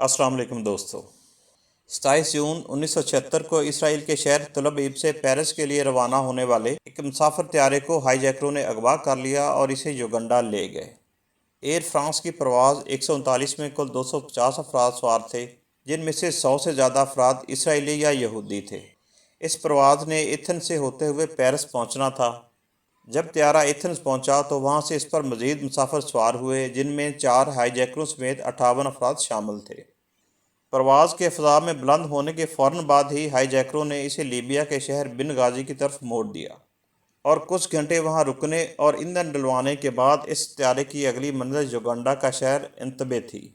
السلام علیکم دوستو۔ 27 جون 1976 کو اسرائیل کے شہر تل ابیب سے پیرس کے لیے روانہ ہونے والے ایک مسافر طیارے کو ہائی جیکروں نے اغوا کر لیا اور اسے یوگنڈا لے گئے۔ ایئر فرانس کی پرواز 139 میں کل 250 افراد سوار تھے، جن میں سے 100 سے زیادہ افراد اسرائیلی یا یہودی تھے۔ اس پرواز نے ایتھنز سے ہوتے ہوئے پیرس پہنچنا تھا۔ جب طیارہ ایتھنز پہنچا تو وہاں سے اس پر مزید مسافر سوار ہوئے، جن میں 4 ہائی جیکروں سمیت 58 افراد شامل تھے۔ پرواز کے فضا میں بلند ہونے کے فوراً بعد ہی ہائی جیکروں نے اسے لیبیا کے شہر بن غازی کی طرف موڑ دیا اور کچھ گھنٹے وہاں رکنے اور ایندھن ڈلوانے کے بعد اس طیارے کی اگلی منزل یوگنڈا کا شہر انتبے تھی،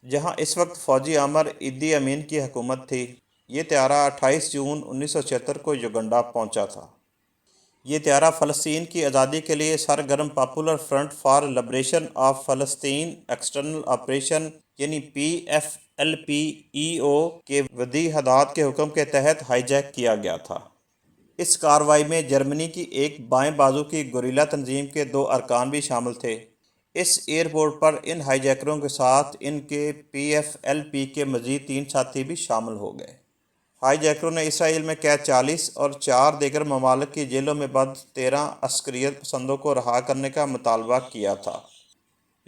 جہاں اس وقت فوجی امر ایدی امین کی حکومت تھی۔ یہ طیارہ 28 جون 1976 کو یوگنڈا پہنچا تھا۔ یہ طیارہ فلسطین کی آزادی کے لیے سرگرم popular front for liberation of فلسطین ایکسٹرنل آپریشن یعنی PFLP-EO کے ودی ہدایات کے حکم کے تحت ہائی جیک کیا گیا تھا۔ اس کارروائی میں جرمنی کی ایک بائیں بازو کی گوریلا تنظیم کے 2 ارکان بھی شامل تھے۔ اس ایئرپورٹ پر ان ہائی جیکروں کے ساتھ ان کے PFLP کے مزید 3 ساتھی بھی شامل ہو گئے۔ ہائی جیکروں نے اسرائیل میں قید 40 اور 4 دیگر ممالک کی جیلوں میں بند 13 عسکریت پسندوں کو رہا کرنے کا مطالبہ کیا تھا۔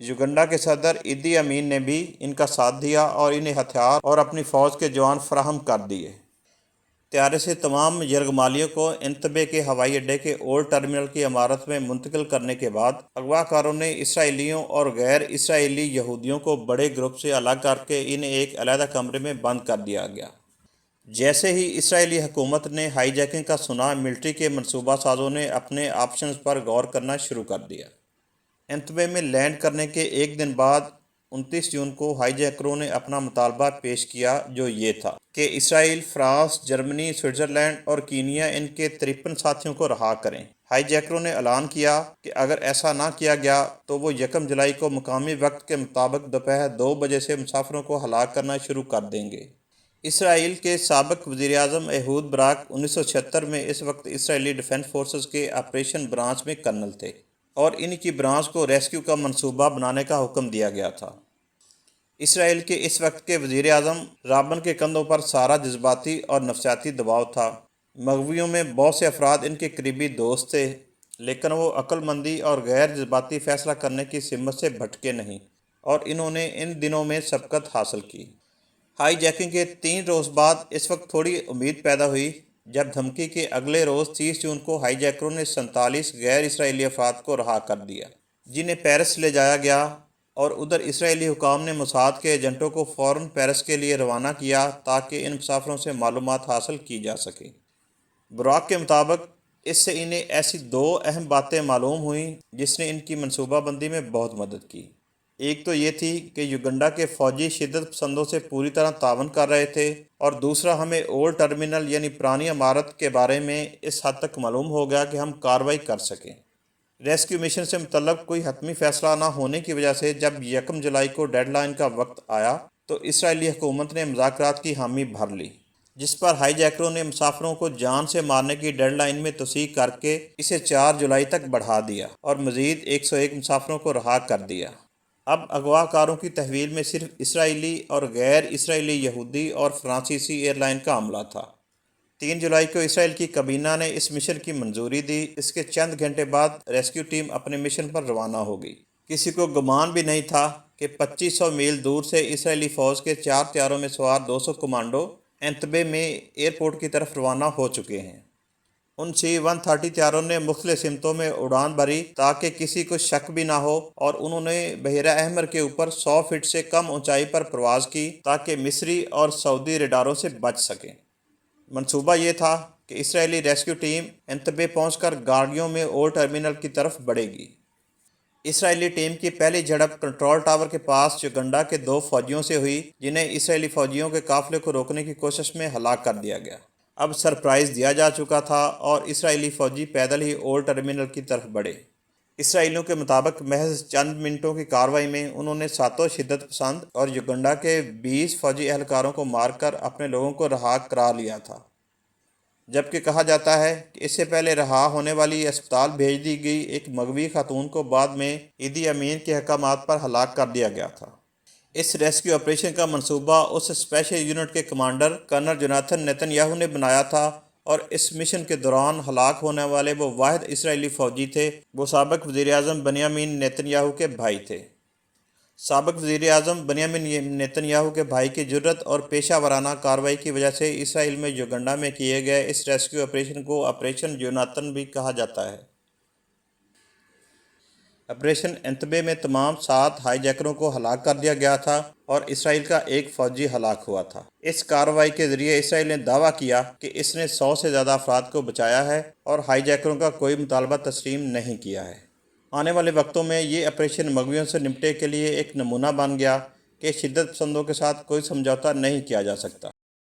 یوگنڈا کے صدر ایدی امین نے بھی ان کا ساتھ دیا اور انہیں ہتھیار اور اپنی فوج کے جوان فراہم کر دیے۔ طیارے سے تمام یرغمالیوں کو انتبے کے ہوائی اڈے کے اولڈ ٹرمینل کی عمارت میں منتقل کرنے کے بعد اغوا کاروں نے اسرائیلیوں اور غیر اسرائیلی یہودیوں کو بڑے گروپ سے الگ کر کے انہیں ایک علیحدہ کمرے میں بند کر دیا گیا۔ جیسے ہی اسرائیلی حکومت نے ہائی جیکنگ کا سنا، ملٹری کے منصوبہ سازوں نے اپنے آپشنز پر غور کرنا شروع کر دیا۔ انتبے میں لینڈ کرنے کے ایک دن بعد 29 جون کو ہائی جیکروں نے اپنا مطالبہ پیش کیا، جو یہ تھا کہ اسرائیل، فرانس، جرمنی، سوئٹزرلینڈ اور کینیا ان کے 53 ساتھیوں کو رہا کریں۔ ہائی جیکروں نے اعلان کیا کہ اگر ایسا نہ کیا گیا تو وہ 1 جولائی کو مقامی وقت کے مطابق دوپہر 2 بجے سے مسافروں کو ہلاک کرنا شروع کر دیں گے۔ اسرائیل کے سابق وزیر اعظم ایہود براک 1976 میں اس وقت اسرائیلی ڈیفنس فورسز کے آپریشن برانچ میں کرنل تھے اور ان کی برانچ کو ریسکیو کا منصوبہ بنانے کا حکم دیا گیا تھا۔ اسرائیل کے اس وقت کے وزیر اعظم رابن کے کندھوں پر سارا جذباتی اور نفسیاتی دباؤ تھا۔ مغویوں میں بہت سے افراد ان کے قریبی دوست تھے، لیکن وہ عقل مندی اور غیر جذباتی فیصلہ کرنے کی سمت سے بھٹکے نہیں اور انہوں نے ان دنوں میں سبقت حاصل کی۔ ہائی جیکنگ کے 3 روز بعد اس وقت تھوڑی امید پیدا ہوئی جب دھمکی کے اگلے روز 30 جون کو ہائی جیکروں نے 47 غیر اسرائیلی افراد کو رہا کر دیا، جنہیں پیرس لے جایا گیا، اور ادھر اسرائیلی حکام نے موساد کے ایجنٹوں کو فوراً پیرس کے لیے روانہ کیا تاکہ ان مسافروں سے معلومات حاصل کی جا سکے۔ براک کے مطابق اس سے انہیں ایسی 2 اہم باتیں معلوم ہوئیں جس نے ان کی منصوبہ بندی میں بہت مدد کی۔ ایک تو یہ تھی کہ یوگنڈا کے فوجی شدت پسندوں سے پوری طرح تعاون کر رہے تھے، اور دوسرا ہمیں اولڈ ٹرمینل یعنی پرانی عمارت کے بارے میں اس حد تک معلوم ہو گیا کہ ہم کارروائی کر سکیں۔ ریسکیو مشن سے متعلق کوئی حتمی فیصلہ نہ ہونے کی وجہ سے جب 1 جولائی کو ڈیڈ لائن کا وقت آیا تو اسرائیلی حکومت نے مذاکرات کی حامی بھر لی، جس پر ہائی جیکروں نے مسافروں کو جان سے مارنے کی ڈیڈ لائن میں توسیع کر کے اسے 4 جولائی تک بڑھا دیا اور مزید 101 مسافروں کو رہا کر دیا۔ اب اغوا کاروں کی تحویل میں صرف اسرائیلی اور غیر اسرائیلی یہودی اور فرانسیسی ایئر لائن کا عملہ تھا۔ 3 جولائی کو اسرائیل کی کابینہ نے اس مشن کی منظوری دی۔ اس کے چند گھنٹے بعد ریسکیو ٹیم اپنے مشن پر روانہ ہو گئی۔ کسی کو گمان بھی نہیں تھا کہ 2500 میل دور سے اسرائیلی فوج کے 4 طیاروں میں سوار 200 کمانڈو انتبے میں ایئرپورٹ کی طرف روانہ ہو چکے ہیں۔ ان C-130 طیاروں نے مختلف سمتوں میں اڑان بھری تاکہ کسی کو شک بھی نہ ہو، اور انہوں نے بحیرہ احمر کے اوپر 100 فٹ سے کم اونچائی پر پرواز کی تاکہ مصری اور سعودی ریڈاروں سے بچ سکیں۔ منصوبہ یہ تھا کہ اسرائیلی ریسکیو ٹیم انتبے پہنچ کر گاڑیوں میں اولڈ ٹرمینل کی طرف بڑھے گی۔ اسرائیلی ٹیم کی پہلی جھڑپ کنٹرول ٹاور کے پاس یوگنڈا کے 2 فوجیوں سے ہوئی، جنہیں اسرائیلی فوجیوں کے قافلے کو روکنے کی کوشش میں ہلاک کر دیا گیا۔ اب سرپرائز دیا جا چکا تھا اور اسرائیلی فوجی پیدل ہی اولڈ ٹرمینل کی طرف بڑھے۔ اسرائیلیوں کے مطابق محض چند منٹوں کی کارروائی میں انہوں نے 7 شدت پسند اور یوگنڈا کے 20 فوجی اہلکاروں کو مار کر اپنے لوگوں کو رہا کرا لیا تھا، جبکہ کہا جاتا ہے کہ اس سے پہلے رہا ہونے والی اسپتال بھیج دی گئی ایک مغوی خاتون کو بعد میں ایدی امین کے احکامات پر ہلاک کر دیا گیا تھا۔ اس ریسکیو آپریشن کا منصوبہ اس اسپیشل یونٹ کے commander colonel Jonathan Netanyahu نے بنایا تھا، اور اس مشن کے دوران ہلاک ہونے والے وہ واحد اسرائیلی فوجی تھے۔ وہ سابق وزیر اعظم بنیامین نیتن یاہو کے بھائی تھے۔ سابق وزیر اعظم بنیامین نیتن یاہو کے بھائی کی جرات اور پیشہ ورانہ کارروائی کی وجہ سے اسرائیل میں یوگنڈا میں کیے گئے اس ریسکیو آپریشن کو آپریشن جوناتھن بھی کہا جاتا ہے۔ آپریشن انتبے میں تمام 7 ہائی جیکروں کو ہلاک کر دیا گیا تھا اور اسرائیل کا ایک فوجی ہلاک ہوا تھا۔ اس کارروائی کے ذریعے اسرائیل نے دعویٰ کیا کہ اس نے 100 سے زیادہ افراد کو بچایا ہے اور ہائی جیکروں کا کوئی مطالبہ تسلیم نہیں کیا ہے۔ آنے والے وقتوں میں یہ آپریشن مغویوں سے نمٹنے کے لیے ایک نمونہ بن گیا کہ شدت پسندوں کے ساتھ کوئی سمجھوتہ نہیں کیا جا سکتا۔